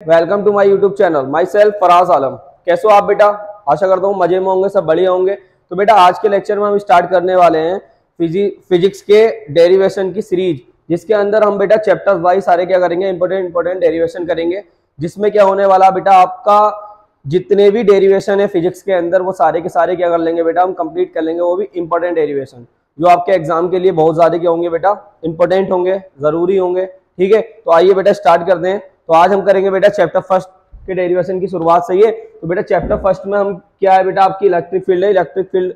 Welcome to my YouTube channel. Myself Faraz Alam. कैसे हो आप बेटा? आशा करता हूँ मजे में होंगे, सब बढ़िया होंगे। तो बेटा आज के लेक्चर में हम स्टार्ट करने वाले हैं फिजिक्स के डेरिवेशन की सीरीज, जिसके अंदर हम बेटा चैप्टर्स वाइज सारे क्या करेंगे, इंपॉर्टेंट डेरिवेशन करेंगे। जिसमें क्या होने वाला बेटा, आपका जितने भी डेरिवेशन है फिजिक्स के अंदर वो सारे के सारे क्या कर लेंगे बेटा, हम कंप्लीट कर लेंगे। वो भी इंपॉर्टेंट डेरिवेशन जो आपके एग्जाम के लिए बहुत ज्यादा क्या होंगे बेटा, इंपॉर्टेंट होंगे, जरूरी होंगे। ठीक है, तो आइए बेटा स्टार्ट करते हैं। तो आज हम करेंगे बेटा चैप्टर फर्स्ट के डेरिवेशन की शुरुआत। सही है, तो बेटा चैप्टर फर्स्ट में हम क्या है बेटा, आपकी इलेक्ट्रिक फील्ड है। इलेक्ट्रिक फील्ड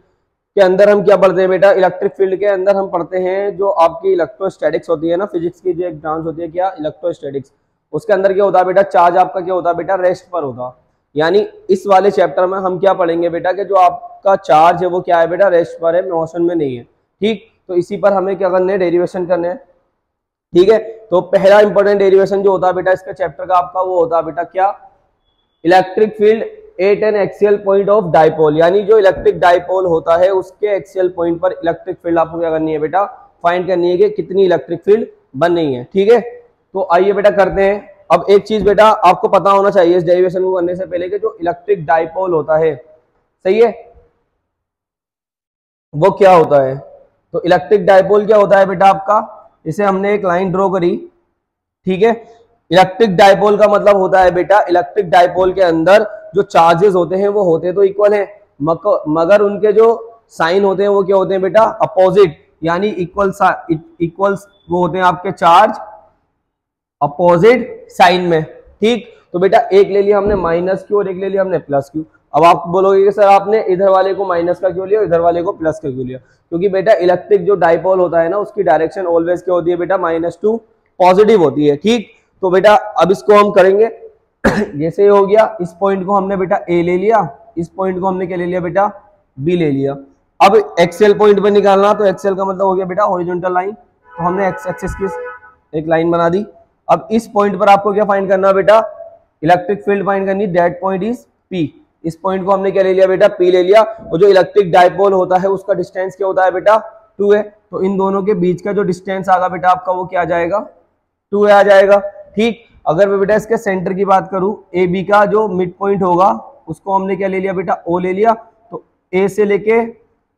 के अंदर हम क्या पढ़ते हैं बेटा, इलेक्ट्रिक फील्ड के अंदर हम पढ़ते हैं जो आपकी इलेक्ट्रोस्टैटिक्स होती है ना, फिजिक्स की जो एक ब्रांच होती है क्या, इलेक्ट्रोस्टैटिक्स। उसके अंदर क्या होता है बेटा, चार्ज आपका क्या होता है बेटा, रेस्ट पर होता है। यानी इस वाले चैप्टर में हम क्या पढ़ेंगे बेटा कि जो आपका चार्ज है वो क्या है बेटा, रेस्ट पर है, मोशन में नहीं है। ठीक, तो इसी पर हमें क्या करने हैं, डेरिवेशन करने हैं। ठीक है, तो पहला इंपॉर्टेंट डेरिवेशन जो होता है बेटा इसका चैप्टर का आपका, वो होता है बेटा क्या, electric field at N axial point of dipole. यानी जो इलेक्ट्रिक डाइपोल होता है उसके एक्सियल पॉइंट पर इलेक्ट्रिक फील्ड आपको क्या करनी है बेटा, फाइंड करनी है कि कितनी इलेक्ट्रिक फील्ड बन रही है। ठीक है, तो आइए बेटा करते हैं। अब एक चीज बेटा आपको पता होना चाहिए इस डेरिवेशन को करने से पहले कि जो इलेक्ट्रिक डाइपोल होता है, सही है, वो क्या होता है। तो इलेक्ट्रिक डाइपोल क्या होता है बेटा आपका, इसे हमने एक लाइन ड्रॉ करी। ठीक है, इलेक्ट्रिक डाइपोल का मतलब होता है बेटा, इलेक्ट्रिक डाइपोल के अंदर जो चार्जेस होते हैं वो होते तो इक्वल हैं, मगर उनके जो साइन होते हैं वो क्या होते हैं बेटा, अपोजिट। यानी इक्वल्स वो होते हैं आपके चार्ज अपोजिट साइन में। ठीक, तो बेटा एक ले लिया हमने माइनस क्यू और एक ले लिया हमने प्लस क्यू। अब आप बोलोगे कि सर आपने इधर वाले को माइनस का क्यों लिया, इधर वाले को प्लस का क्यों लिया? क्योंकि बेटा इलेक्ट्रिक जो डाइपोल होता है ना, उसकी डायरेक्शन ऑलवेज क्या होती है बेटा, माइनस टू पॉजिटिव होती है। ठीक, तो बेटा अब इसको हम करेंगे जैसे हो गया, इस पॉइंट को हमने बेटा ए ले लिया, इस पॉइंट को हमने क्या ले लिया बेटा, बी ले लिया। अब एक्सेल पॉइंट पे निकालना, तो एक्सेल का मतलब हो गया बेटा हॉरिजॉन्टल लाइन। तो हमने एक्स एक्सिस की एक लाइन बना दी। अब इस पॉइंट पर आपको क्या फाइंड करना बेटा, इलेक्ट्रिक फील्ड फाइंड करनी, दैट पॉइंट इज पी। इस पॉइंट को हमने क्या ले लिया बेटा, पी ले लिया। और जो इलेक्ट्रिक डाइपोल होता है उसका डिस्टेंस क्या होता है बेटा, 2 है। तो इन दोनों के बीच का जो डिस्टेंस आएगा बेटा आपका, वो क्या आ जाएगा, 2 आ जाएगा। ठीक, अगर मैं बेटा इसके सेंटर की बात करूं, ए बी का जो मिड पॉइंट होगा उसको हमने क्या ले लिया बेटा, ओ ले लिया। तो ए से लेके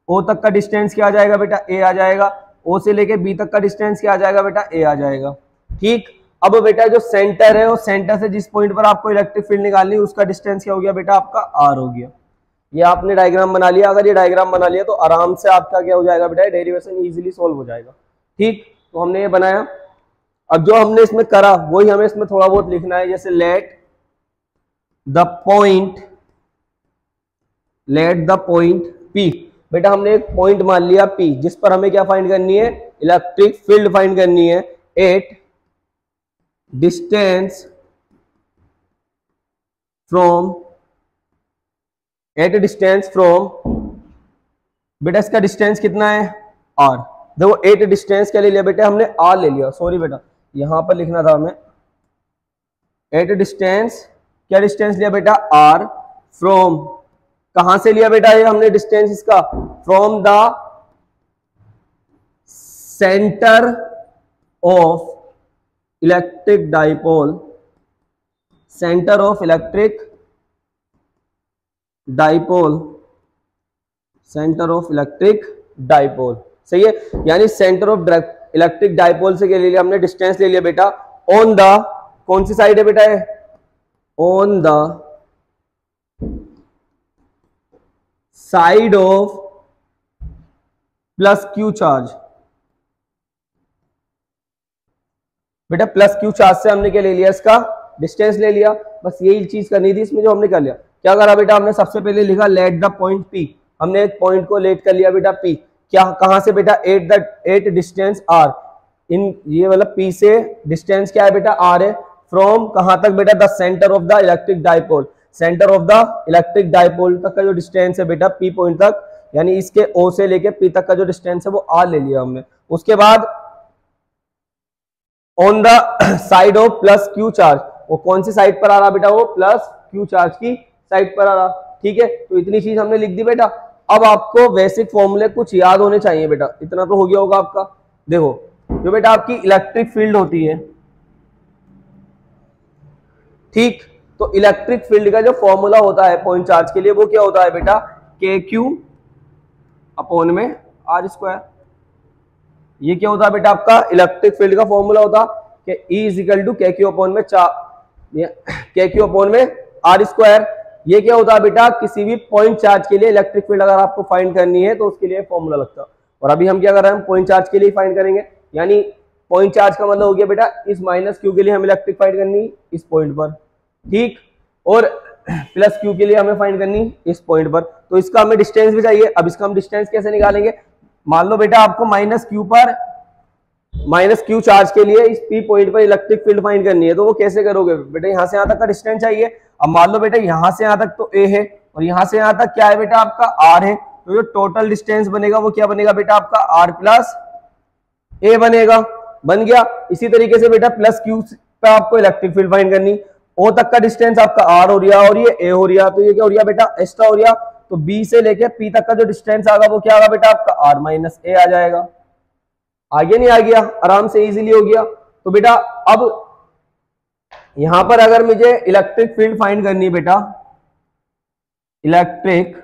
ओ तक का डिस्टेंस क्या आ जाएगा बेटा, ए आ जाएगा। ओ से लेके बी तक का डिस्टेंस क्या आ जाएगा बेटा, ए आ जाएगा। ठीक, अब बेटा जो सेंटर है, वो सेंटर से जिस पॉइंट पर आपको इलेक्ट्रिक फील्ड निकालनी है उसका डिस्टेंस क्या हो गया बेटा, आपका आर हो गया। ये आपने डायग्राम बना लिया। अगर ये डायग्राम बना लिया तो आराम से आपका क्या हो जाएगा बेटा, डेरिवेशन इजीली सॉल्व हो जाएगा। ठीक, तो हमने ये बनाया। अब जो हमने इसमें करा वही हमें इसमें थोड़ा बहुत लिखना है। जैसे लेट द पॉइंट P। बेटा हमने एक पॉइंट मान लिया P, जिस पर हमें क्या फाइंड करनी है, इलेक्ट्रिक फील्ड फाइंड करनी है एट डिस्टेंस फ्रॉम बेटा इसका डिस्टेंस कितना है, R। देखो एट डिस्टेंस क्या ले लिया बेटा, हमने R ले लिया। सॉरी बेटा, यहां पर लिखना था हमें एट डिस्टेंस, क्या डिस्टेंस लिया बेटा, R। फ्रॉम, कहां से लिया बेटा ये हमने डिस्टेंस इसका, from the centre of electric dipole, centre of electric dipole, centre of electric dipole. सही है, यानी सेंटर ऑफ इलेक्ट्रिक डाइपोल से क्या ले लिया हमने, डिस्टेंस ले लिया बेटा ऑन द, कौन सी साइड है बेटा ये, on the side of plus Q charge. बेटा प्लस क्यू चार्ज से हमने क्या ले लिया, इसका डिस्टेंस ले लिया। बस यही चीज करनी थी इसमें जो हमने कर लिया। क्या करा बेटा, हमने सबसे पहले लिखा लेट द पॉइंट P। हमने एक पॉइंट को लेट कर लिया बेटा P, क्या कहां से बेटा, एट डिस्टेंस R। इन ये मतलब P से डिस्टेंस क्या है बेटा, R है। फ्रॉम कहां तक बेटा, the centre of the electric dipole, centre of the electric dipole तक का जो डिस्टेंस है बेटा P पॉइंट तक, यानी इसके O से लेके P तक का जो डिस्टेंस है वो R ले लिया हमने। उसके बाद on the side of plus Q charge, वो कौन सी साइड पर आ रहा बेटा, वो प्लस क्यू चार्ज की साइड पर आ रहा। ठीक है, तो इतनी चीज हमने लिख दी बेटा। अब आपको बेसिक फॉर्मूले कुछ याद होने चाहिए बेटा, इतना तो हो गया होगा आपका। देखो जो बेटा आपकी इलेक्ट्रिक फील्ड होती है, ठीक, तो इलेक्ट्रिक फील्ड का जो फॉर्मूला होता है पॉइंट चार्ज के लिए वो क्या होता है बेटा, के क्यू अपॉन में आर स्क्वायर। ये क्या होता है बेटा आपका इलेक्ट्रिक फील्ड का फॉर्मूला होता कि E इज इक्वल टू के क्यू अपॉन में के क्यू अपॉन में आर स्क्वायर। ये क्या होता है बेटा, किसी भी पॉइंट चार्ज के लिए इलेक्ट्रिक फील्ड अगर आपको फाइंड करनी है तो उसके लिए फॉर्मूला लगता है। और अभी हम क्या कर रहे हैं, पॉइंट चार्ज के लिए फाइंड करेंगे, यानी पॉइंट चार्ज का मतलब हो गया बेटा इस माइनस क्यू के लिए हमें इलेक्ट्रिक फाइंड करनी इस पॉइंट पर, ठीक, और प्लस क्यू के लिए हमें फाइंड करनी इस पॉइंट पर। तो इसका हमें डिस्टेंस भी चाहिए। अब इसका हम डिस्टेंस कैसे निकालेंगे, मान लो बेटा आपको माइनस क्यू चार्ज के लिए इस पी पॉइंट पर इलेक्ट्रिक फील्ड फाइंड करनी है, तो वो कैसे करोगे बेटा, यहां से यहां तक का डिस्टेंस चाहिए। अब मान लो बेटा यहां से यहां तक तो ए है और यहां से यहां तक क्या है बेटा आपका आर है, तो जो टोटल डिस्टेंस बनेगा वो क्या बनेगा बेटा आपका आर प्लस ए बनेगा, बन गया। इसी तरीके से बेटा प्लस क्यू पे आपको इलेक्ट्रिक फील्ड फाइंड करनी, ओ तक का डिस्टेंस आपका आर हो रहा और ये ए हो रहा, तो ये क्या हो रहा बेटा एक्स्ट्रा हो रहा, तो बी से लेके पी तक का जो डिस्टेंस आएगा वो क्या आएगा बेटा आपका आर माइनस ए आ जाएगा। आगे नहीं आ गया, आराम से इजीली हो गया। तो बेटा अब यहां पर अगर मुझे इलेक्ट्रिक फील्ड फाइंड करनी है बेटा, electric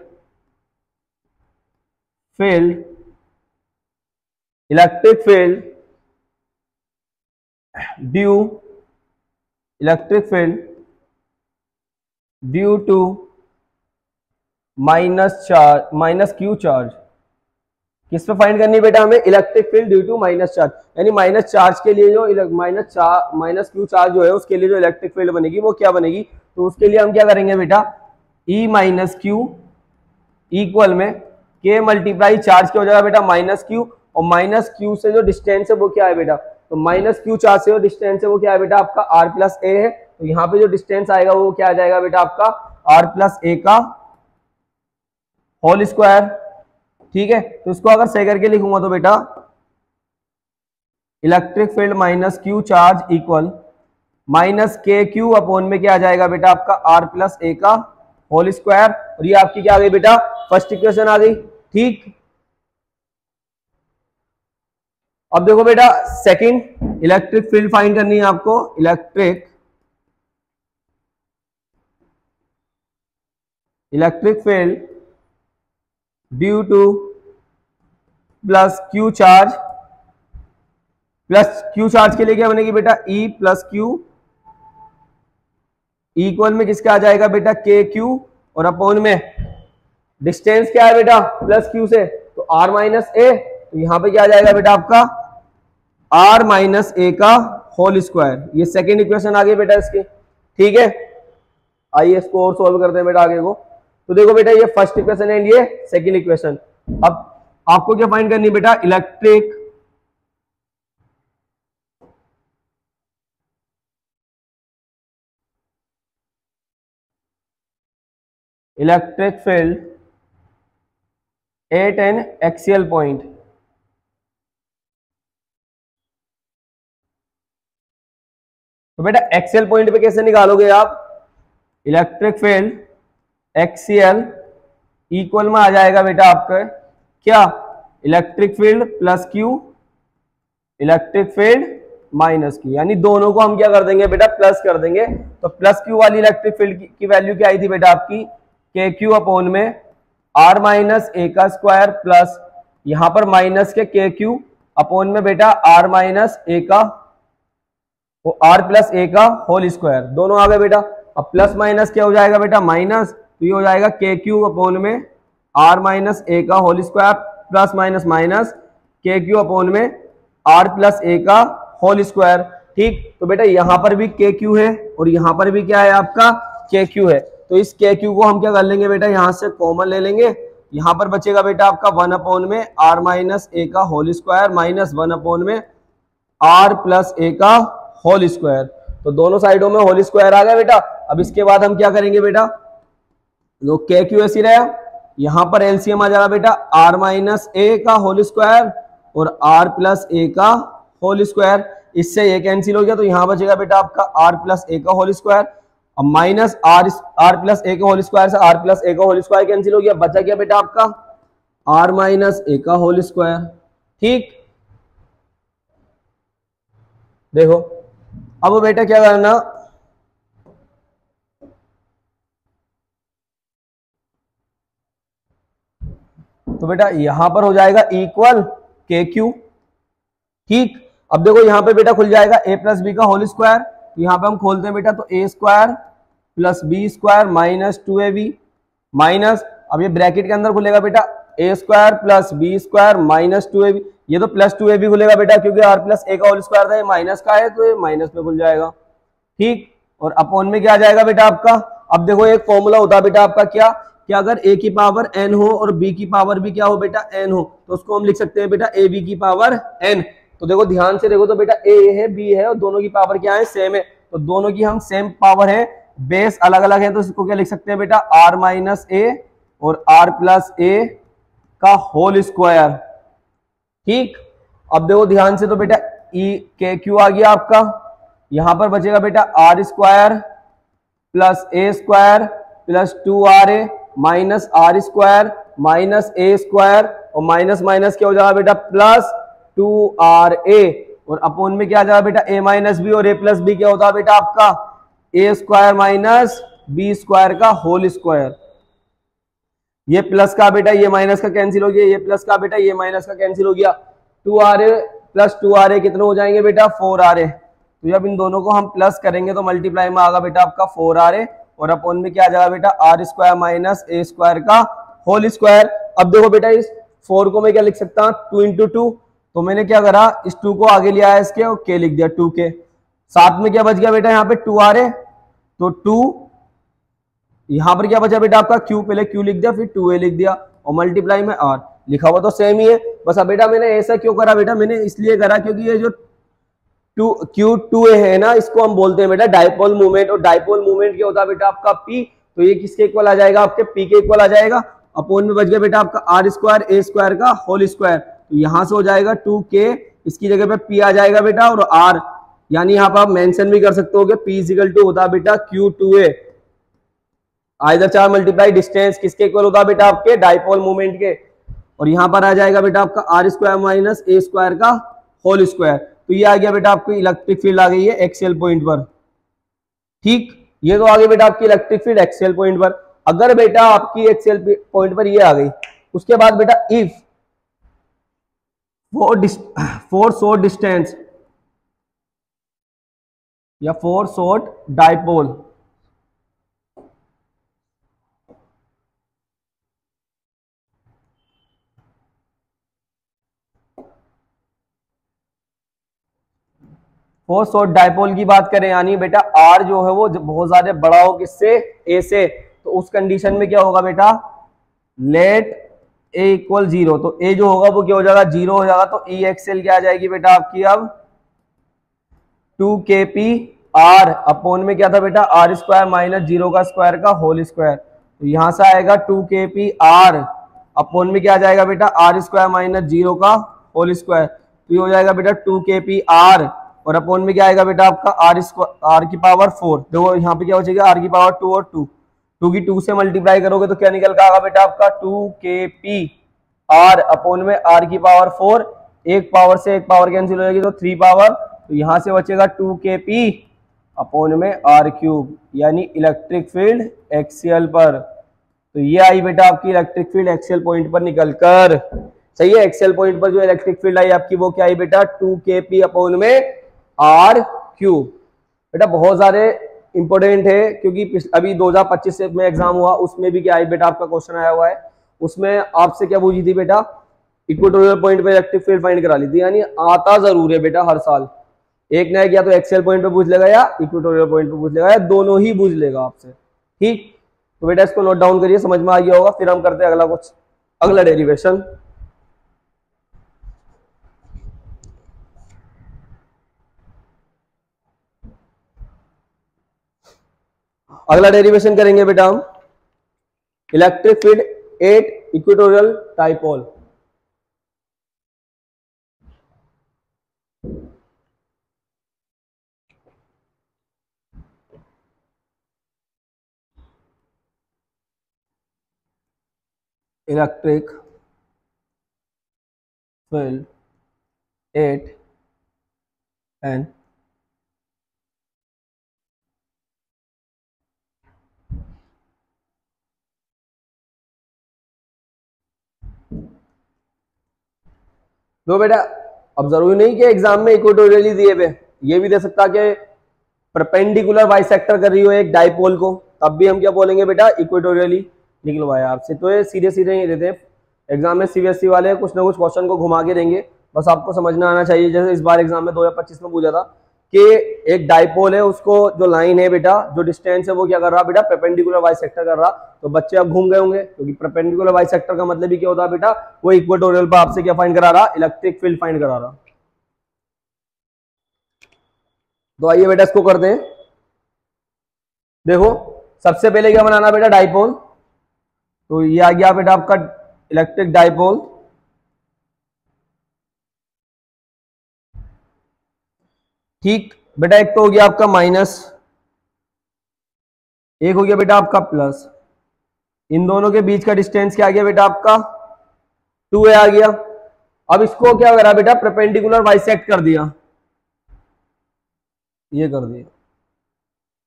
field due to minus q charge, किस पे फाइंड करनी बेटा हमें, electric field due to minus charge, यानी माइनस चार्ज के लिए जो माइनस क्यू चार्ज जो है उसके लिए जो इलेक्ट्रिक फील्ड बनेगी वो क्या बनेगी। तो उसके लिए हम क्या करेंगे बेटा, E माइनस क्यू इक्वल में के मल्टीप्लाई चार्ज क्या हो जाएगा बेटा माइनस क्यू, और माइनस क्यू से जो डिस्टेंस है वो क्या है बेटा, तो माइनस क्यू चार्ज से जो डिस्टेंस है वो क्या है बेटा आपका आर प्लस ए है, तो यहाँ पे जो डिस्टेंस आएगा वो क्या आ जाएगा बेटा आपका आर प्लस ए का होल स्क्वायर, ठीक है। तो इसको अगर सही करके लिखूंगा तो बेटा electric field minus q charge equal minus k q upon में क्या आ जाएगा बेटा आपका आर प्लस ए का होल स्क्वायर, और ये आपकी क्या आ गई बेटा फर्स्ट इक्वेशन आ गई, ठीक। अब देखो बेटा सेकंड इलेक्ट्रिक फील्ड फाइंड करनी है आपको, electric field due two plus Q charge के लिए क्या बनेगी बेटा E प्लस क्यू इक्वल में किसका आ जाएगा बेटा के क्यू, और अपॉन में डिस्टेंस क्या है बेटा प्लस क्यू से, तो आर माइनस ए, तो यहां पे क्या आ जाएगा बेटा आपका आर माइनस ए का होल स्क्वायर। ये सेकेंड इक्वेशन आ गई बेटा इसकी, ठीक है। आइए इसको और सॉल्व करते हैं बेटा आगे को। तो देखो बेटा ये फर्स्ट इक्वेशन है, ये सेकेंड इक्वेशन। अब आपको क्या फाइंड करनी है बेटा, electric field at N axial point, तो बेटा एक्सियल पॉइंट पे कैसे निकालोगे आप, इलेक्ट्रिक फील्ड एक्सियल इक्वल में आ जाएगा बेटा आपका क्या, electric field plus Q electric field minus Q, यानी दोनों को हम क्या कर देंगे बेटा प्लस कर देंगे। तो प्लस क्यू वाली इलेक्ट्रिक फील्ड की वैल्यू क्या आई थी बेटा आपकी के क्यू अपॉन में आर माइनस ए का स्क्वायर, प्लस यहां पर माइनस के क्यू अपॉन में बेटा आर माइनस ए का आर प्लस ए का होल स्क्वायर, दोनों आ गए बेटा। अब प्लस माइनस क्या हो जाएगा बेटा माइनस, तो ये हो जाएगा के क्यू अपॉन में आर माइनस ए का whole square plus minus minus k q upon में आर प्लस ए का होल स्क्वायर, ठीक। तो बेटा यहां पर भी के क्यू है और यहां पर भी क्या है आपका के क्यू है, तो इस के क्यू को हम क्या कर लेंगे बेटा यहां से कॉमन ले लेंगे, यहां पर बचेगा बेटा आपका वन अपॉन में आर माइनस ए का whole square minus one upon में आर प्लस ए का होल स्क्वायर, तो दोनों साइडों में होल स्क्वायर आ गया बेटा। अब इसके बाद हम क्या करेंगे बेटा, जो के क्यू ऐसी रहा, यहां पर एलसीएम आ जाएगा बेटा आर माइनस ए का होल स्क्वायर और आर प्लस ए का होल स्क्वायर, इससे ये कैंसिल हो गया, तो यहां बचेगा बेटा आपका आर प्लस ए का होल स्क्वायर, अब माइनस आर प्लस ए का होल स्क्वायर से आर प्लस ए का होल स्क्वायर कैंसिल हो गया, बचा क्या बेटा आपका आर माइनस ए का होल स्क्वायर, ठीक। देखो अब बेटा क्या करना, तो बेटा यहां पर हो जाएगा इक्वल के क्यू। ठीक, अब देखो यहां पे बेटा खुल जाएगा a प्लस बी का होल स्क्वायर, तो यहां पे हम खोलते हैं बेटा, तो a square plus b square minus 2ab minus, अब ये ब्रैकेट के अंदर खुलेगा बेटा a square plus b square minus 2ab, ये तो प्लस 2ab खुलेगा बेटा क्योंकि r प्लस a का होल स्क्वायर था, ये माइनस का है तो ये माइनस में खुल जाएगा। ठीक, और अपॉन में क्या आ जाएगा बेटा आपका, अब देखो एक फॉर्मूला होता है बेटा आपका क्या, कि अगर a की पावर n हो और b की पावर भी क्या हो बेटा n हो, तो उसको हम लिख सकते हैं बेटा ab की पावर n। तो देखो ध्यान से देखो, तो बेटा a है b है और दोनों की पावर क्या है, सेम है, तो दोनों की हम सेम पावर है, बेस अलग अलग है, तो इसको क्या लिख सकते हैं बेटा r माइनस a और r प्लस a का होल स्क्वायर। ठीक, अब देखो ध्यान से, तो बेटा ई के क्यू आ गया आपका, यहां पर बचेगा बेटा r square plus a square plus 2ra minus r square minus a square, और माइनस माइनस क्या हो जाएगा बेटा प्लस 2ra, और अपोन में क्या आ जाएगा बेटा a माइनस बी, और a प्लस बी क्या होता है बेटा आपका a square minus b square का होल स्क्वायर। ये प्लस का बेटा ये माइनस का कैंसिल हो गया, ये प्लस का बेटा ये माइनस का कैंसिल हो गया, 2ra प्लस 2ra कितने हो जाएंगे बेटा 4ra, तो जब इन दोनों को हम प्लस करेंगे तो मल्टीप्लाई में आगा बेटा आपका 4ra, और अपॉन में क्या आ जाएगा बेटा r square minus a square का होल स्क्वायर। अब देखो बेटा इस 4 को मैं क्या लिख सकता हूँ 2 इंटू 2, तो मैंने क्या करा इस 2 को आगे लिया है इसके और k लिख दिया 2k, साथ में क्या बच गया बेटा यहाँ पे 2ra, तो 2 यहां पर क्या बचा बेटा आपका q, पहले q लिख दिया फिर 2a लिख दिया और मल्टीप्लाई में r, लिखा हुआ तो सेम ही है, बस अब बेटा मैंने ऐसा क्यों करा बेटा, मैंने इसलिए करा क्योंकि ये जो q2a है ना, इसको हम बोलते हैं बेटा डाइपोल मूवमेंट, और डाइपोल मूवमेंट क्या होता है बेटा आपका p, तो ये किसके इक्वल आ जाएगा आपके p के इक्वल आ जाएगा, अपोन में बच गया बेटा आपका आर स्क्वायर ए स्क्वायर का होल स्क्वायर, तो यहां से हो जाएगा 2k, इसकी जगह पे p आ जाएगा बेटा और r, यानी यहां पर आप मेंशन भी कर सकते हो कि p इक्वल टू होता है बेटा q2a, आइदर 4 मल्टीप्लाई डिस्टेंस किसके इक्वल होता है बेटा आपके डाइपोल मूवमेंट के, और यहां पर आ जाएगा बेटा आपका r square minus a square का होल स्क्वायर, तो ये आ गया बेटा आपकी इलेक्ट्रिक फील्ड आ गई है एक्सियल पॉइंट पर। ठीक, ये तो आ गई बेटा आपकी इलेक्ट्रिक फील्ड एक्सियल पॉइंट पर। अगर बेटा आपकी एक्सियल पॉइंट पर ये आ गई, उसके बाद बेटा इफ फोर शॉर्ट डिस्टेंस या four short dipole, four short dipole की बात करें, यानी बेटा आर जो है वो बहुत ज्यादा बड़ा हो किससे ए से, तो उस कंडीशन में क्या होगा बेटा लेट ए इक्वल 0, तो ए जो होगा वो क्या हो जाएगा 0 हो जाएगा, तो ई एक्सएल क्या आ जाएगी बेटा आपकी अब 2kp r, अपोन में क्या था बेटा आर स्क्वायर माइनस 0 का स्क्वायर का होल स्क्वायर, तो यहां से आएगा 2kp r, अपोन में क्या आ जाएगा बेटा आर स्क्वायर माइनस 0 का होल स्क्वायर, तो ये हो जाएगा बेटा 2kp r, और अपॉन में क्या आएगा बेटा आपका आर की पावर 4, देखो यहाँ पे क्या हो जाएगा आर की पावर 2 और 2 की 2 से मल्टीप्लाई करोगे तो क्या निकल का आएगा बेटा आपका 2kp r, अपॉन में आर की पावर 4, एक पावर से एक पावर कैंसिल हो जाएगी तो 3 पावर, तो यहां से बचेगा 2kp अपॉन में आर क्यूब, यानी इलेक्ट्रिक फील्ड एक्सियल पर, तो ये आई बेटा आपकी इलेक्ट्रिक फील्ड एक्सियल पॉइंट पर निकलकर। सही है, एक्सियल पॉइंट पर जो इलेक्ट्रिक फील्ड आई आपकी वो क्या आई बेटा 2kp अपॉन में आर क्यूब। बेटा बहुत सारे इंपॉर्टेंट है क्योंकि अभी 2025 में एग्जाम हुआ, उसमें भी क्या है बेटा आपका क्वेश्चन आया हुआ है, उसमें आपसे क्या पूछी थी बेटा इक्वेटोरियल पॉइंट पे इलेक्ट्रिक फील्ड फाइंड करा ली थी, यानी आता जरूर है बेटा हर साल, एक ना एक या तो एक्सेल पॉइंट पे पूछ लेगा या इक्वेटोरियल पॉइंट पे पूछ लेगा या दोनों ही पूछ लेगा आपसे। ठीक, तो बेटा इसको नोट डाउन करिए, समझ में आ गया होगा, फिर हम करते हैं अगला डेरिवेशन। अगला डेरिवेशन करेंगे बेटा हम electric field at equatorial dipole. Electric field at an तो बेटा अब जरूरी नहीं कि एग्जाम में इक्वेटोरियली दिए हुए, ये भी दे सकता कि परपेंडिकुलर बाइसेक्टर कर रही हो एक डाइपोल को, तब भी हम क्या बोलेंगे बेटा, इक्वेटोरियली निकलवाया आपसे। तो ये सीधे सीधे नहीं देते एग्जाम में, सीबीएसई वाले कुछ ना कुछ क्वेश्चन को घुमा के देंगे, बस आपको समझना आना चाहिए। जैसे इस बार एग्जाम में 2025 में पूछा था कि एक डाइपोल है, उसको जो लाइन है बेटा, जो डिस्टेंस है वो क्या कर रहा बेटा, परपेंडिकुलर बाइसेक्टर कर रहा। तो बच्चे अब घूम गए होंगे, क्योंकि परपेंडिकुलर बाइसेक्टर का मतलब ही क्या होता है बेटा, वो इक्वेटोरियल पर आपसे क्या फाइंड करा रहा, इलेक्ट्रिक फील्ड फाइंड करा रहा। तो आइए बेटा इसको करते हैं। देखो सबसे पहले क्या बनाना बेटा, डाइपोल। तो ये आ गया बेटा आपका इलेक्ट्रिक डाइपोल। ठीक बेटा, एक तो हो गया आपका माइनस, एक हो गया बेटा आपका प्लस। इन दोनों के बीच का डिस्टेंस क्या आ गया बेटा आपका, 2a आ गया। अब इसको क्या करा बेटा, परपेंडिकुलर बाइसेक्ट कर दिया, ये कर दिया।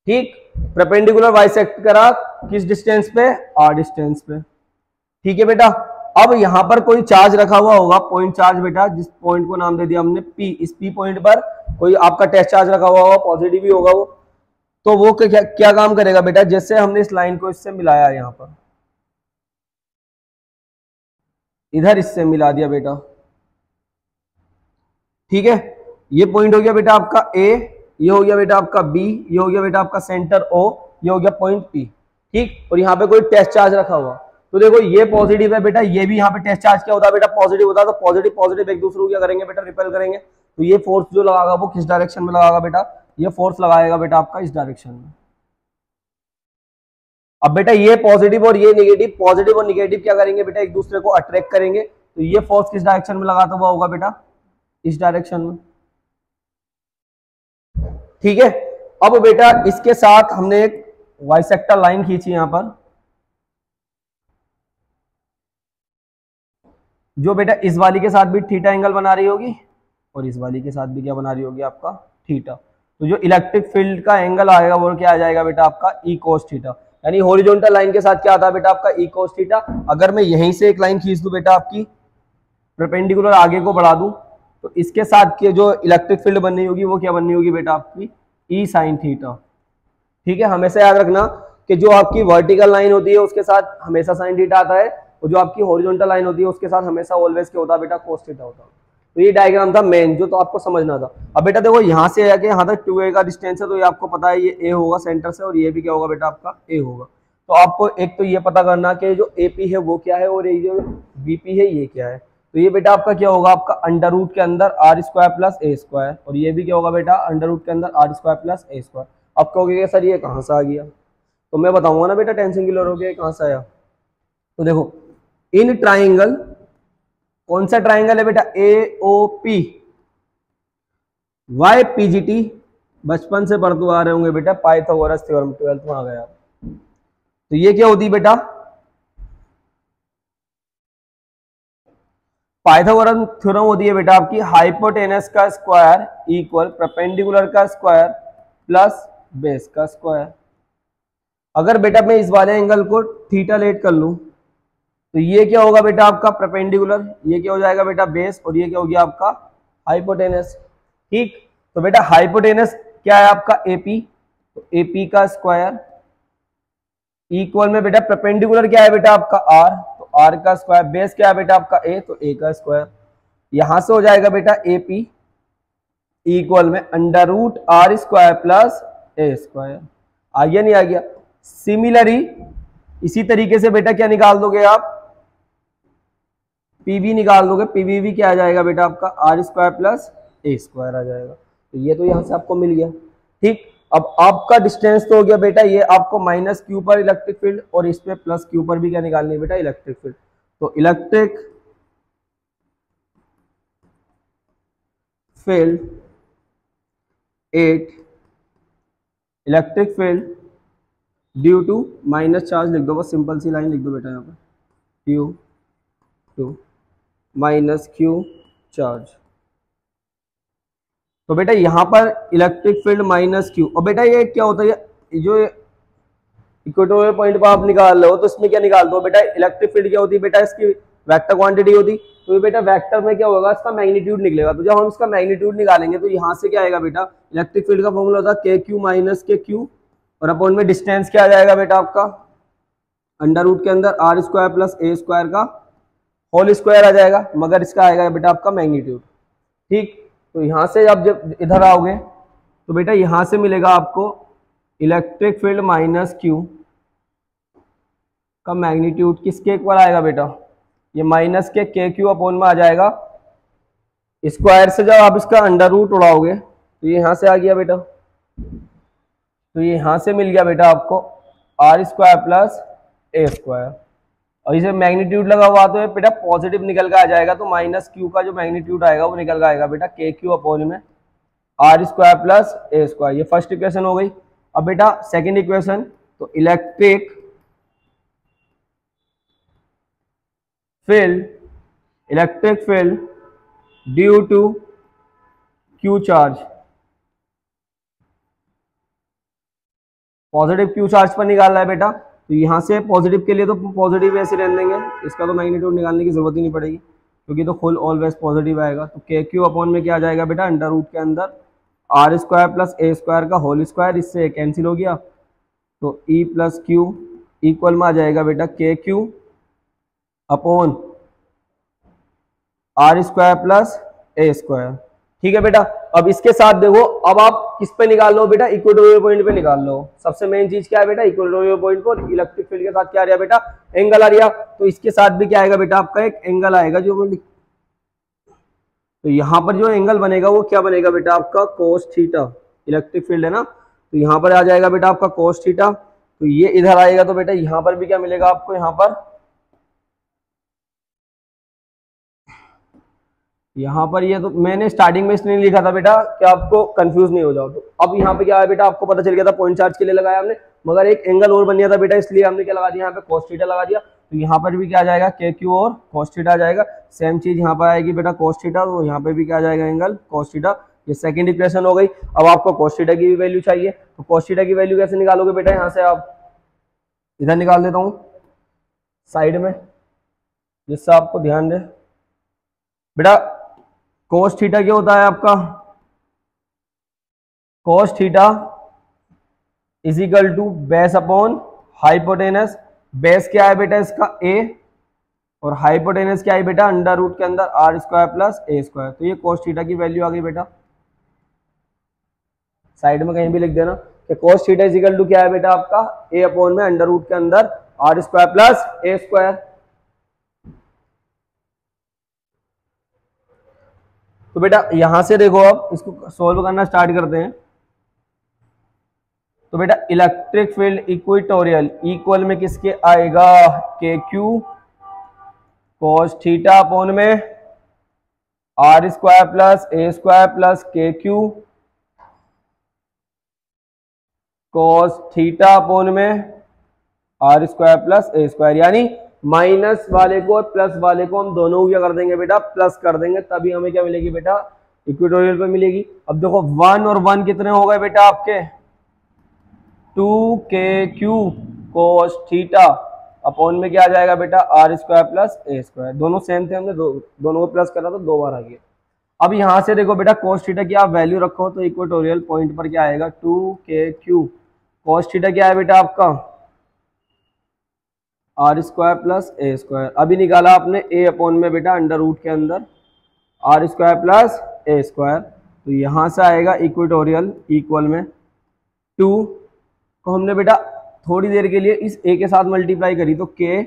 ठीक, परपेंडिकुलर बाइसेक्ट करा किस डिस्टेंस पे, r डिस्टेंस पे। ठीक है बेटा, अब यहां पर कोई चार्ज रखा हुआ होगा, पॉइंट चार्ज बेटा, जिस पॉइंट को नाम दे दिया हमने P। इस P पॉइंट पर कोई आपका टेस्ट चार्ज रखा हुआ होगा, पॉजिटिव भी होगा वो। तो वो क्या काम करेगा बेटा, जैसे हमने इस लाइन को इससे मिलाया, यहां पर इधर इससे मिला दिया बेटा। ठीक है, ये पॉइंट हो गया बेटा आपका A, ये हो गया बेटा आपका B, ये हो गया बेटा आपका सेंटर O, ये हो गया पॉइंट P। ठीक, और यहाँ पे कोई टेस्ट चार्ज रखा हुआ। तो देखो ये पॉजिटिव है बेटा, ये भी यहाँ पे टेस्ट चार्ज क्या होता है बेटा, पॉजिटिव होता है। तो पॉजिटिव पॉजिटिव एक दूसरे को क्या करेंगे बेटा, रिपेल करेंगे। तो ये फोर्स जो लगाएगा वो किस डायरेक्शन में लगाएगा बेटा, ये फोर्स लगाएगा बेटा आपका इस डायरेक्शन में। अब बेटा ये पॉजिटिव और ये नेगेटिव, पॉजिटिव और नेगेटिव क्या करेंगे बेटा, एक दूसरे को अट्रैक्ट करेंगे। तो ये फोर्स किस डायरेक्शन में लगाता हुआ होगा बेटा, इस डायरेक्शन में। ठीक है, अब बेटा इसके साथ हमने एक बाइसेक्टर लाइन खींची यहां पर, जो बेटा इस वाली के साथ भी थीटा एंगल बना रही होगी और इस वाली के साथ भी क्या बना रही होगी आपका, थीटा। तो जो इलेक्ट्रिक फील्ड का एंगल आएगा वो क्या आ जाएगा बेटा आपका, ई कोस थीटा। यानी हॉरिजॉन्टल लाइन के साथ क्या आता है बेटा आपका, ई कोस थीटा। अगर मैं यहीं से एक लाइन खींच दूं बेटा आपकी, परपेंडिकुलर आगे को बढ़ा दूं, तो इसके साथ के जो इलेक्ट्रिक फील्ड बननी होगी वो क्या बननी होगी बेटा आपकी, ई साइन थीटा। ठीक है, हमेशा याद रखना कि जो आपकी वर्टिकल लाइन होती है उसके साथ हमेशा साइन थीटा आता है, और जो आपकी हॉरिजॉन्टल लाइन होती है उसके साथ हमेशा ऑलवेज क्या होता है बेटा, कोस थीटा होता है। तो ये डायग्राम था मेन, जो तो आपको समझना था। अब बेटा देखो यहाँ से आके यहाँ तक 2a का डिस्टेंस है, तो ये आपको पता है ये a होगा सेंटर से, और ये भी क्या होगा बेटा आपका a होगा। तो आपको एक तो ये पता करना कि जो AP है वो क्या है, और ये जो BP है ये क्या है। तो ये बेटा आपका क्या होगा, आपका अंडर रूट के अंदर r square plus a square, और ये भी क्या होगा बेटा, अंडर रूट के अंदर r square plus a square. अब कहोगे सर ये कहाँ से आ गया, तो मैं बताऊंगा ना बेटा, टेंशन क्लियर हो गया कहाँ से आया। तो देखो इन ट्राइंगल, कौन सा ट्राइंगल है बेटा, AOP YPGT, बचपन से पढ़ते आ रहे होंगे बेटा, पाइथागोरस थ्योरम 12th में आ गया। तो ये क्या होती है बेटा, पाइथागोरस थ्योरम होती है बेटा आपकी, हाइपोटेनस का स्क्वायर इक्वल परपेंडिकुलर का स्क्वायर प्लस बेस का स्क्वायर। अगर बेटा मैं इस वाले एंगल को थीटा लेट कर लूं, तो ये क्या होगा बेटा आपका परपेंडिकुलर, ये क्या हो जाएगा बेटा बेस, और ये क्या हो गया आपका हाइपोटेनस। ठीक, तो बेटा हाइपोटेनस क्या है आपका AP, तो AP का स्क्वायर इक्वल में बेटा परपेंडिकुलर क्या है बेटा आपका R, तो R का स्क्वायर, बेस क्या है बेटा आपका A, तो A का स्क्वायर। यहां से हो जाएगा बेटा AP इक्वल में under root R square plus A square. आ गया नहीं आ गया। सिमिलरली इसी तरीके से बेटा क्या निकाल दोगे आप, PV निकाल दोगे, PV भी क्या आ जाएगा बेटा आपका R square plus A square आ जाएगा। तो ये तो यहां से आपको मिल गया। ठीक, अब आपका डिस्टेंस तो हो गया बेटा, ये आपको माइनस Q पर इलेक्ट्रिक फील्ड, और इस पे प्लस Q पर भी क्या निकालनी है बेटा, इलेक्ट्रिक फील्ड। तो electric field at electric field due to minus charge लिख दो, बस सिंपल सी लाइन लिख दो बेटा यहाँ पर, due to minus Q charge. तो बेटा यहाँ पर इलेक्ट्रिक फील्ड माइनस Q, और बेटा ये क्या होता है, जो इक्वेटोरियल पॉइंट पर आप निकाल रहे हो, तो इसमें क्या निकाल दो बेटा, इलेक्ट्रिक फील्ड क्या होती है बेटा, इसकी वेक्टर क्वांटिटी होती। तो बेटा वेक्टर में क्या होगा, इसका मैग्नीट्यूड निकलेगा। तो जब हम इसका मैग्नीट्यूड निकालेंगे तो यहाँ से क्या आएगा बेटा, इलेक्ट्रिक फील्ड का फॉर्मूला होता है k q minus k q, और अपॉन में डिस्टेंस क्या आ जाएगा बेटा आपका अंडर रूट के अंदर r square plus a square का होल स्क्वायर आ जाएगा, मगर इसका आएगा बेटा आपका मैग्नीट्यूड। ठीक, तो यहाँ से जब इधर आओगे तो बेटा यहाँ से मिलेगा आपको इलेक्ट्रिक फील्ड माइनस क्यू का मैग्नीट्यूड किसके इक्वल आएगा बेटा, ये माइनस के क्यू अपॉन में आ जाएगा स्क्वायर से। जब आप इसका अंडर रूट उड़ाओगे तो ये यहाँ से आ गया बेटा, तो ये यहाँ से मिल गया बेटा आपको r square plus a square, और इसे मैग्नीट्यूड लगा हुआ तो बेटा पॉजिटिव निकल के आ जाएगा। तो माइनस क्यू का जो मैग्नीट्यूड आएगा वो निकल के आएगा बेटा के क्यू अपॉन में r square plus a square. ये फर्स्ट इक्वेशन हो गई। अब बेटा सेकंड इक्वेशन, तो electric field due to q charge, positive q charge पर निकालना है बेटा। तो यहाँ से पॉजिटिव के लिए तो पॉजिटिव ऐसे रहने देंगे, इसका तो मैग्नीट्यूड निकालने की जरूरत ही नहीं पड़ेगी क्योंकि तो फुल ऑलवेज पॉजिटिव आएगा। तो के क्यू अपॉन में क्या आ जाएगा बेटा अंडर रूट के अंदर r square plus a square का होल स्क्वायर, इससे कैंसिल हो गया। तो ई प्लस क्यू इक्वल में आ जाएगा बेटा k q upon r square plus a square. ठीक है बेटा। अब इसके साथ देखो, अब आप किस पे निकाल लो बेटा, इक्वेटोरियल पॉइंट पे निकाल लो। सबसे मेन चीज क्या है बेटा, इक्वेटोरियल पॉइंट पर इलेक्ट्रिक फील्ड के साथ क्या आ रहा है बेटा, एंगल आ रहा। तो इसके साथ भी क्या आएगा बेटा आपका एक एंगल आएगा जो, तो यहाँ पर जो एंगल बनेगा वो क्या बनेगा बेटा आपका कोस थीटा। इलेक्ट्रिक फील्ड है ना, तो यहाँ पर आ जाएगा बेटा आपका कोस थीटा। तो ये इधर आएगा तो बेटा यहाँ पर भी क्या मिलेगा आपको, यहाँ पर ये तो मैंने स्टार्टिंग में इसलिए लिखा था बेटा कि आपको कंफ्यूज नहीं हो जाओ। तो अब यहाँ पे क्या है बेटा, आपको पता चल गया था पॉइंट चार्ज के लिए लगाया हमने, मगर एक एंगल और बन गया था बेटा, इसलिए हमने क्या लगा दिया यहाँ पे cos थीटा लगा दिया। तो यहाँ पर भी क्या आ जाएगा के क्यू और cos थीटा आ जाएगा। सेम चीज यहाँ पर आएगी बेटा cos थीटा, तो यहाँ पे भी क्या आ जाएगा एंगल cos थीटा। ये सेकंड इक्वेशन हो गई। अब आपको cos थीटा की भी वैल्यू चाहिए, तो cos थीटा की वैल्यू कैसे निकालोगे बेटा, यहाँ से आप इधर निकाल देता हूँ साइड में जिससे आपको ध्यान दे बेटा। cos थीटा क्या होता है आपका, cos theta is equal to base upon hypotenuse. Base क्या है बेटा इसका a, और हाइपोटेनस क्या है बेटा अंडर रूट के अंदर r square plus a square. तो ये cos थीटा की वैल्यू आ गई बेटा, साइड में कहीं भी लिख देना कि cos theta is equal to क्या है बेटा आपका a अपॉन में अंडर रूट के अंदर r square plus a square. तो बेटा यहां से देखो, अब इसको सोल्व करना स्टार्ट करते हैं। तो बेटा इलेक्ट्रिक फील्ड इक्वेटोरियल इक्वल में किसके आएगा, k q cos theta upon में r square plus a square plus k q cos theta upon में r square plus a square. यानी माइनस वाले को और प्लस वाले को हम दोनों को क्या कर देंगे बेटा, प्लस कर देंगे, तभी हमें क्या मिलेगी बेटा इक्वेटोरियल पे मिलेगी। अब देखो 1 और 1 कितने हो गए बेटा आपके, 2kq cos थीटा अपॉन में क्या आ जाएगा बेटा r square plus a square. दोनों सेम थे, हमने दोनों को प्लस करा तो 2 बार आ गया। अब यहां से देखो बेटा cos थीटा की आप वैल्यू रखो तो इक्वेटोरियल पॉइंट पर क्या आएगा, 2kq cos थीटा क्या है बेटा आपका r square plus a square. अभी निकाला आपने a अपॉन में बेटा अंडर रूट के अंदर r square plus a square. तो यहां से आएगा इक्वेटोरियल इक्वल में 2 को हमने बेटा थोड़ी देर के लिए इस a के साथ मल्टीप्लाई करी तो k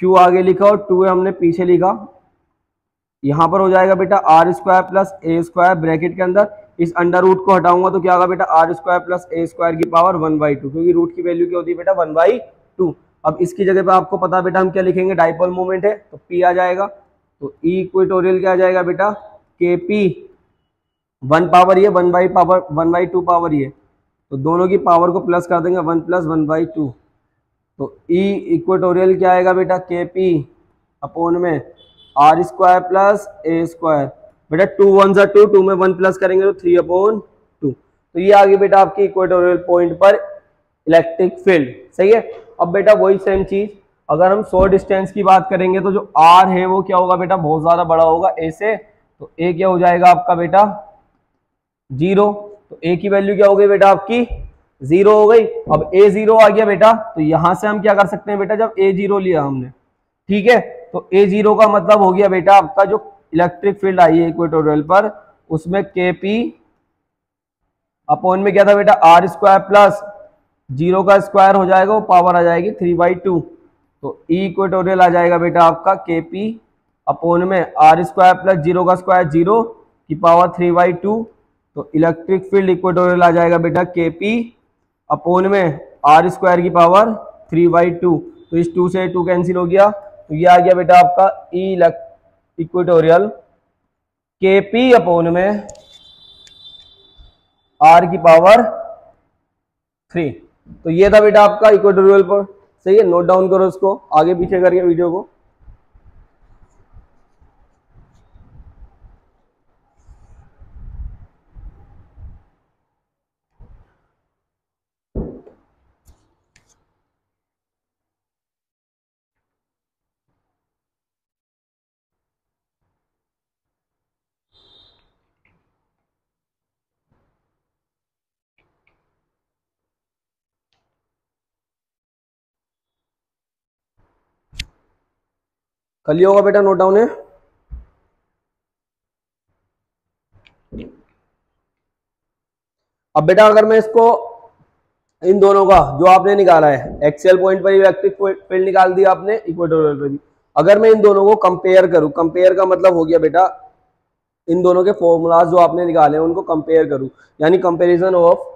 q आगे लिखा और 2 हमने पीछे लिखा। यहां पर हो जाएगा बेटा r square plus a square bracket के अंदर, इस अंडर रूट को हटाऊंगा तो क्या होगा बेटा r square plus a square की पावर 1/2, क्योंकि रूट की वैल्यू क्या होती है बेटा 1/2। अब इसकी जगह पे आपको पता बेटा हम क्या लिखेंगे, डाइपोल मोमेंट है तो P आ जाएगा। तो E इक्वेटोरियल क्या आ जाएगा बेटा KP, 1 पावर ये 1/2 पावर ये, तो दोनों की पावर को प्लस कर देंगे 1 + 1/2। तो E इक्वेटोरियल क्या आएगा बेटा KP अपॉन में r square plus a square. बेटा 2 1 = 2, 2 में 1 प्लस करेंगे तो 3/2। तो ये आ गई बेटा आपकी इक्वेटोरियल पॉइंट पर इलेक्ट्रिक फील्ड। सही है। अब बेटा वही सेम चीज अगर हम शॉर्ट डिस्टेंस की बात करेंगे तो जो आर है वो क्या होगा बेटा, बहुत ज्यादा बड़ा होगा ए से, तो ए क्या हो जाएगा आपका बेटा 0। तो ए की वैल्यू क्या हो गई बेटा आपकी 0 हो गई। अब ए 0 आ गया बेटा, तो यहां से हम क्या कर सकते हैं बेटा, जब ए 0 लिया हमने, ठीक है, तो ए 0 का मतलब हो गया बेटा आपका जो इलेक्ट्रिक फील्ड आई है इक्वेटोरियल पर, उसमें के पी अपॉन में क्या था बेटा आर स्क्वायर प्लस 0 का स्क्वायर हो जाएगा, वो पावर आ जाएगी 3/2। तो ई इक्वेटोरियल आ जाएगा बेटा आपका के पी अपॉन में आर स्क्वायर प्लस 0 का स्क्वायर 0 की पावर 3/2। तो इलेक्ट्रिक फील्ड इक्वेटोरियल आ जाएगा बेटा के पी अपॉन में आर स्क्वायर की पावर 3/2। तो इस 2 से 2 कैंसिल हो गया, तो ये आ गया बेटा आपका ई इक्वेटोरियल के पी अपॉन में आर की पावर 3। तो ये था बेटा आपका इक्वेटोरियल पर, सही है, नोट डाउन करो इसको आगे पीछे करके वीडियो को। कर लिया होगा बेटा नोट डाउन है। अब बेटा अगर मैं इसको इन दोनों का जो आपने निकाला है एक्सियल पॉइंट पर इलेक्ट्रिक फील्ड निकाल दिया आपने, इक्वेटोरियल पर भी, अगर मैं इन दोनों को कंपेयर करूं, कंपेयर का मतलब हो गया बेटा इन दोनों के फॉर्मूलाज जो आपने निकाले हैं उनको कंपेयर करूं, यानी comparison of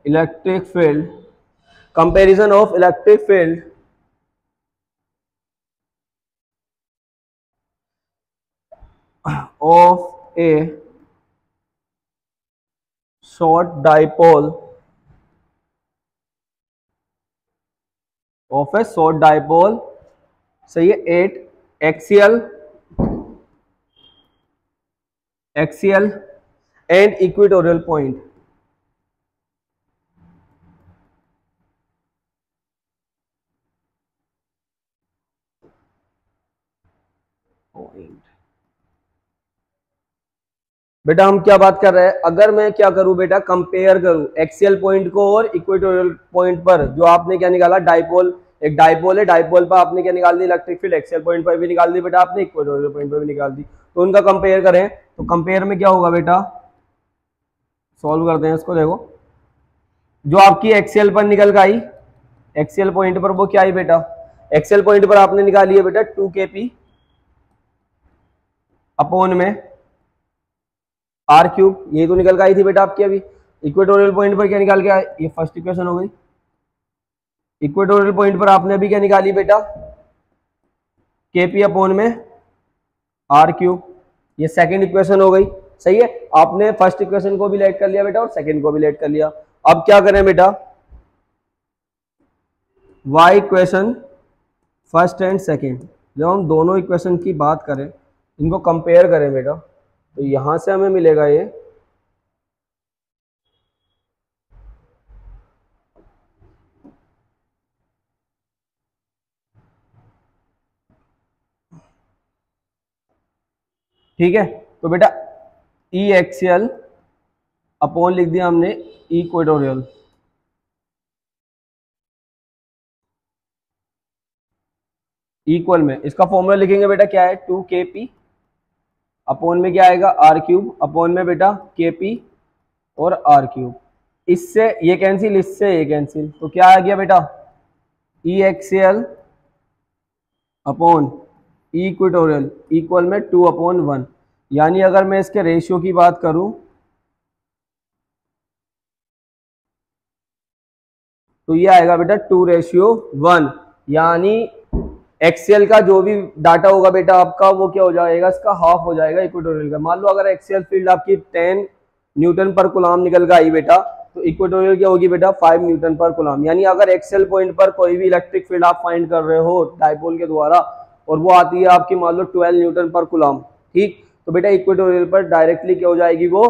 electric field, comparison of electric field of a short dipole सही है, eight axial and equatorial point. बेटा हम क्या बात कर रहे हैं, अगर मैं क्या करूं बेटा, कंपेयर करूं एक्सियल पॉइंट को और इक्वेटोरियल पॉइंट पर, जो आपने क्या निकाला डाइपोल, एक डाइपोल है, डाइपोल पर आपने क्या निकाल the electric field, axial point पर भी निकाल दी बेटा आपने, इक्वेटोरियल पॉइंट पर भी निकाल दी, तो उनका कंपेयर करें तो कंपेयर में क्या होगा बेटा, सॉल्व करते हैं इसको। देखो जो आपकी एक्सियल पर निकल के आई, एक्सियल पॉइंट पर वो क्या आई बेटा, एक्सियल पॉइंट पर आपने निकाली है बेटा 2kp अपॉन में आर क्यूब, ये तो निकल के आई थी बेटा आपकी अभी। इक्वेटोरियल पॉइंट पर क्या निकाल के आए, ये फर्स्ट इक्वेशन हो गई। इक्वेटोरियल पॉइंट पर आपने अभी क्या निकाली बेटा, केपी अपॉन में आर क्यूब, ये सेकंड इक्वेशन हो गई, सही है। आपने फर्स्ट इक्वेशन को भी लेट कर लिया बेटा और सेकंड को भी लेट कर लिया। अब क्या करें बेटा, y equation first and second, जब हम दोनों इक्वेशन की बात करें, इनको कंपेयर करें बेटा, तो यहां से हमें मिलेगा ये ठीक है। तो बेटा ई एक्सियल अपॉन लिख दिया हमने इक्वेटोरियल, इक्वल में इसका फॉर्मूला लिखेंगे बेटा क्या है, 2kp अपॉन में क्या आएगा आर क्यूब अपॉन में बेटा kp और आर क्यूब, इससे ये कैंसिल, इससे ये कैंसिल, तो क्या आ गया बेटा ई एक्सियल अपॉन इक्वेटोरियल इक्वल में 2/1। यानी अगर मैं इसके रेशियो की बात करूं तो ये आएगा बेटा 2:1, यानी एक्सियल का जो भी डाटा होगा बेटा आपका वो क्या हो जाएगा, इसका हाफ हो जाएगा इक्वेटोरियल का। मान लो अगर एक्सियल फील्ड आपकी 10 न्यूटन पर कुलाम निकल के आई बेटा, तो इक्वेटोरियल क्या होगी बेटा 5 न्यूटन पर कुलाम। यानी अगर एक्सियल पॉइंट पर कोई भी इलेक्ट्रिक फील्ड आप फाइंड कर रहे हो डाइपोल के द्वारा और वो आती है आपकी मान लो 12 न्यूटन पर कुलाम, ठीक, तो बेटा इक्वेटोरियल पर डायरेक्टली क्या हो जाएगी, वो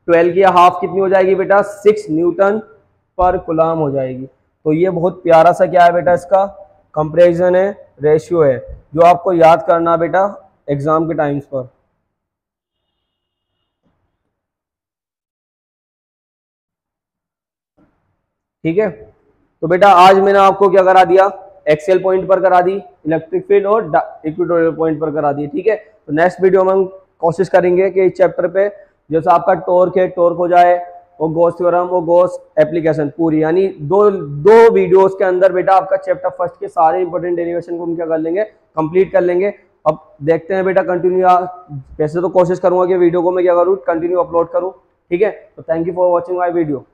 12 की हाफ कितनी हो जाएगी बेटा, 6 न्यूटन पर कूलम हो जाएगी। तो ये बहुत प्यारा सा क्या है बेटा, इसका कंपैरिजन है, रेशियो है, जो आपको याद करना बेटा एग्जाम के टाइम्स पर। ठीक है, तो बेटा आज मैंने आपको क्या करा दिया, एक्सेल पॉइंट पर करा दी, इलेक्ट्रिक फील्ड और इक्वेटोरियल पॉइंट पर करा दी। ठीक है, तो नेक्स्ट वीडियो में हम कोशिश करेंगे कि इस चैप्टर पे जैसे आपका टॉर्क है, टॉर्क हो जाए, और गॉस थ्योरम और गॉस एप्लीकेशन पूरी, यानी दो वीडियोस के अंदर बेटा आपका चैप्टर फर्स्ट के सारे इंपॉर्टेंट डेरिवेशन को हम क्या कर लेंगे, कंप्लीट कर लेंगे। अब देखते हैं बेटा कंटिन्यू, वैसे तो कोशिश करूंगा कि वीडियो को मैं क्या करूँ, कंटिन्यू अपलोड करूँ। ठीक है, तो thank you for watching my video.